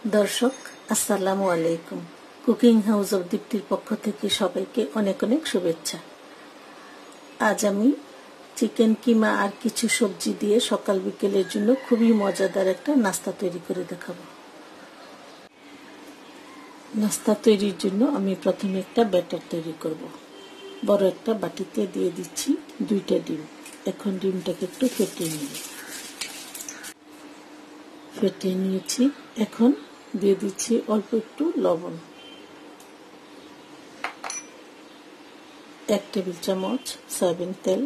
दर्शक আসসালামু আলাইকুম। কুকিং হাউস অফ দীপ্তির পক্ষ থেকে সবাইকে অনেক অনেক শুভেচ্ছা। আজ আমি চিকেন কিমা আর কিছু সবজি দিয়ে সকাল বিকেলের জন্য খুবই মজাদার একটা নাস্তা তৈরি করে দেখাবো। নাস্তা তৈরির জন্য আমি প্রথমে একটা ব্যাটার তৈরি করব। বড় একটা বাটিতে দিয়ে দিচ্ছি 2টা ডিম। এখন ডিমটাকে একটু ফেটিয়ে নিয়েছি। এখন দিয়ে দিচ্ছি অল্প একটু লবণ, 1 টেবিল চামচ সয়াবিন তেল,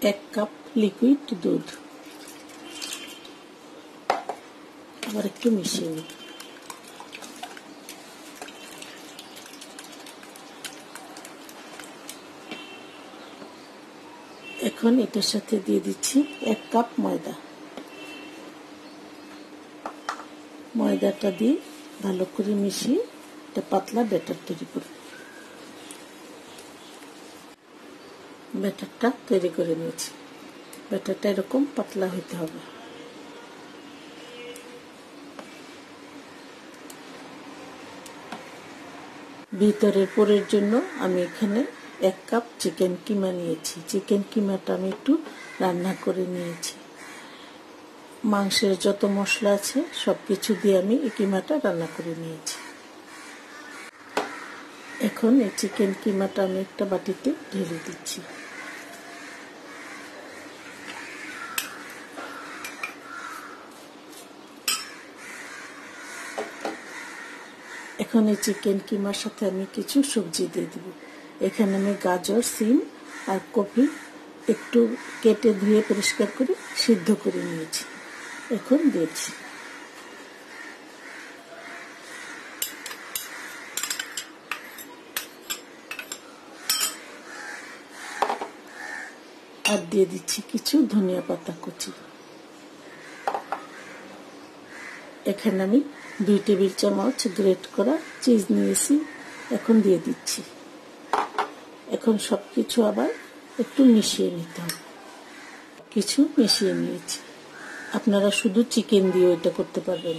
1 কাপ লিকুইড দুধ, আবার একটু মিশিয়ে নিই। এখন এটার সাথে দিয়ে দিচ্ছি 1 কাপ ময়দা। ময়দাটা দিয়ে ভালো করে মিশিয়ে একটা পাতলা ব্যাটার তৈরি করব। ব্যাটারটা তৈরি করে নিয়েছি। ব্যাটারটা এরকম পাতলা হতে হবে। ভিতরের পুরের জন্য আমি এখানে 1 কাপ চিকেন কিমা নিয়েছি। চিকেন কিমাটা আমি একটু রান্না করে নিয়েছি। মাংসের যত মশলা আছে সবকিছু দিয়ে আমি এই কিমাটা রান্না করে নিয়েছি। এখন এই চিকেন কিমাটা আমি একটা বাটিতে ঢেলে দিচ্ছি। এখন এই চিকেন কিমার সাথে আমি কিছু সবজি দিয়ে দিব। এখানে আমি গাজর, সিম আর কপি একটু কেটে ধুয়ে পরিষ্কার করে সিদ্ধ করে নিয়েছি। এখন দিয়েছি। আর দিয়ে দিচ্ছি কিছু ধনিয়া পাতা কুচি। এখানে আমি 2 টেবিল চামচ গ্রেট করা চিজ নিয়েছি। এখন দিয়ে দিচ্ছি। এখন সবকিছু আবার একটু মিশিয়ে নিতে হবে। কিছু মিশিয়ে নিয়েছি। আপনারা শুধু চিকেন দিয়ে এটা করতে পারবেন।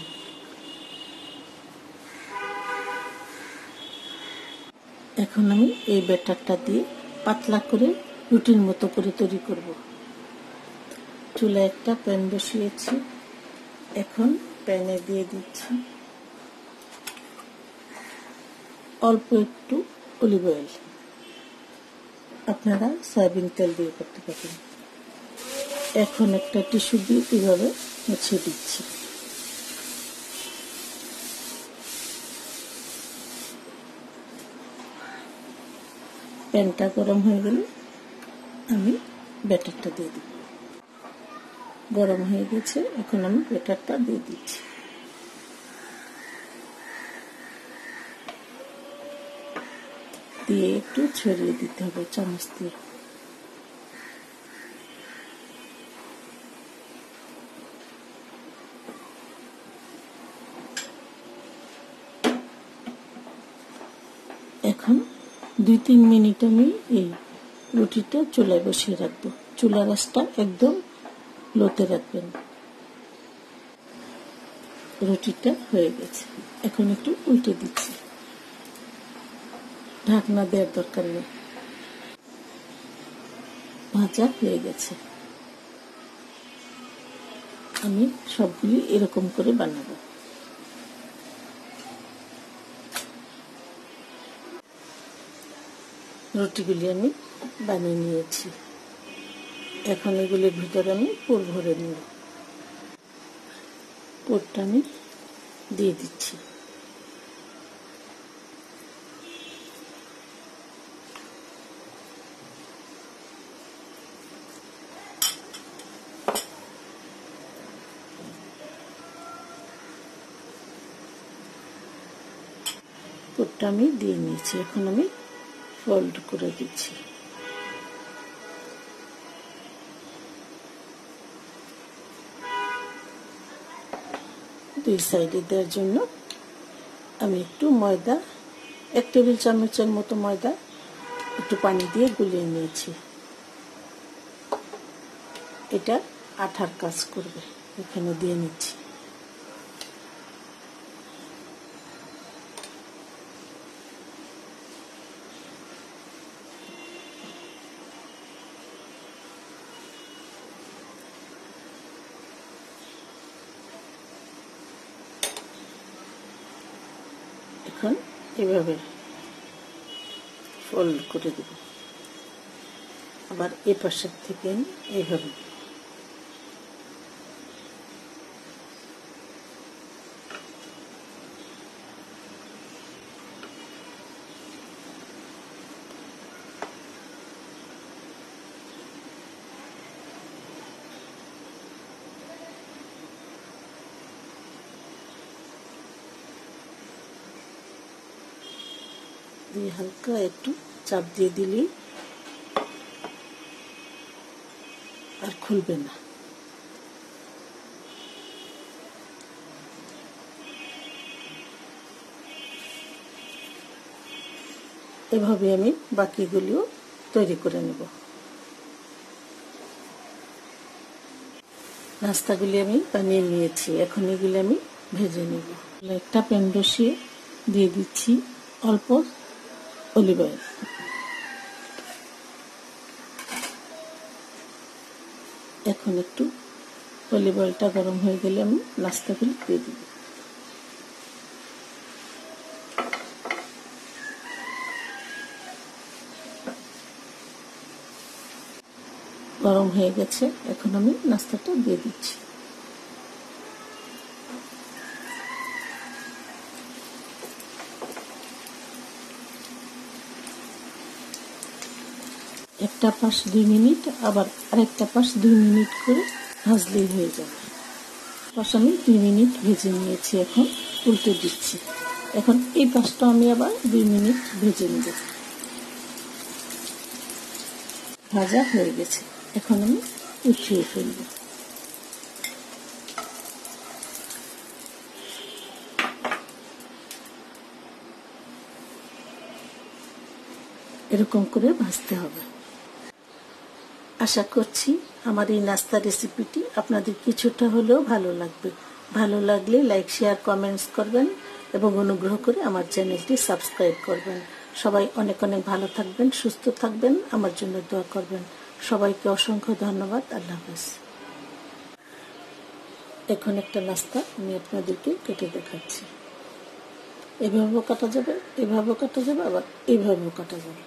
এখন আমি এই ব্যাটারটা দিয়ে পাতলা করে রুটির মতো করে তৈরি করব। চুলায় একটা প্যান বসিয়েছি। এখন প্যানে দিয়ে দিচ্ছি অল্প একটু অলিভ অয়েল। আপনারা সয়াবিন তেল দিয়ে করতে পারেন। এখন একটা টিস্যু দিয়ে এইভাবে মুছিয়ে দিচ্ছি। প্যানটা গরম হয়ে গেলে আমি ব্যাটারটা দিয়ে দিব। গরম হয়ে গেছে। এখন আমি ব্যাটারটা দিয়ে দিচ্ছি। দিয়ে একটু ছড়িয়ে দিতে হবে চামচ দিয়ে। এখন 2-3 মিনিট আমি এই রুটিটা চুলায় বসিয়ে রাখবো। চুলার আঁচটা একদম লোতে রাখবেন। রুটিটা হয়ে গেছে। এখন একটু উল্টে দিচ্ছি। ঢাকনা দেওয়ার দরকার নেই। ভাজা হয়ে গেছে। আমি সবগুলি এরকম করে বানাবো। রুটিগুলি আমি বানিয়ে নিয়েছি। এখন এগুলির ভিতরে আমি পুর ভরে নিব। পুরটা আমি দিয়ে দিচ্ছি। পুরটা আমি দিয়ে নিয়েছি। এখন আমি ফোল্ড করে দিচ্ছি। দুই সাইডে দেওয়ার জন্য আমি একটু ময়দা, 1 টেবিল চামচের মতো ময়দা একটু পানি দিয়ে গুলিয়ে নিয়েছি। এটা আঠার কাজ করবে। এখানে দিয়ে নিচ্ছি। এখন এভাবে ফোল্ড করে দেব, আবার এ পাশের থেকে এইভাবে দিয়ে হালকা একটু চাপ দিয়ে দিলেই আর খুলবে না। এভাবে আমি বাকিগুলিও তৈরি করে নেব। নাস্তাগুলি আমি বানিয়ে নিয়েছি, এখন এগুলি আমি ভেজে নেব। একটা প্যান বসিয়ে দিয়ে দিচ্ছি অল্প অলিভ অয়েল। এখন একটু অলিভ অয়েলটা গরম হয়ে গেলে আমি নাস্তাগুলি দিয়ে দিব। গরম হয়ে গেছে, এখন আমি নাস্তাটা দিয়ে দিচ্ছি। একটা পাশ 2 মিনিট, আবার আরেকটা পাশ 2 মিনিট করে ভাজলেই হয়ে যাবে। পাশ আমি 2 মিনিট ভেজে নিয়েছি, এখন উল্টে দিচ্ছি। এখন এই পাশটা আমি আবার 2 মিনিট ভেজে নেব। ভাজা হয়ে গেছে, এখন আমি উঠিয়ে ফেলব। এরকম করে ভাজতে হবে। আশা করছি আমার এই নাস্তা রেসিপিটি আপনাদের কিছুটা হলেও ভালো লাগবে। ভালো লাগলে লাইক, শেয়ার, কমেন্টস করবেন এবং অনুগ্রহ করে আমার চ্যানেলটি সাবস্ক্রাইব করবেন। সবাই অনেক অনেক ভালো থাকবেন, সুস্থ থাকবেন, আমার জন্য দোয়া করবেন। সবাইকে অসংখ্য ধন্যবাদ। আল্লাহ হাফেজ। এখন একটা নাস্তা আমি আপনাদেরকে কেটে দেখাচ্ছি। এভাবেও কাটা যাবে, এভাবেও কাটা যাবে, আবার এইভাবেও কাটা যাবে।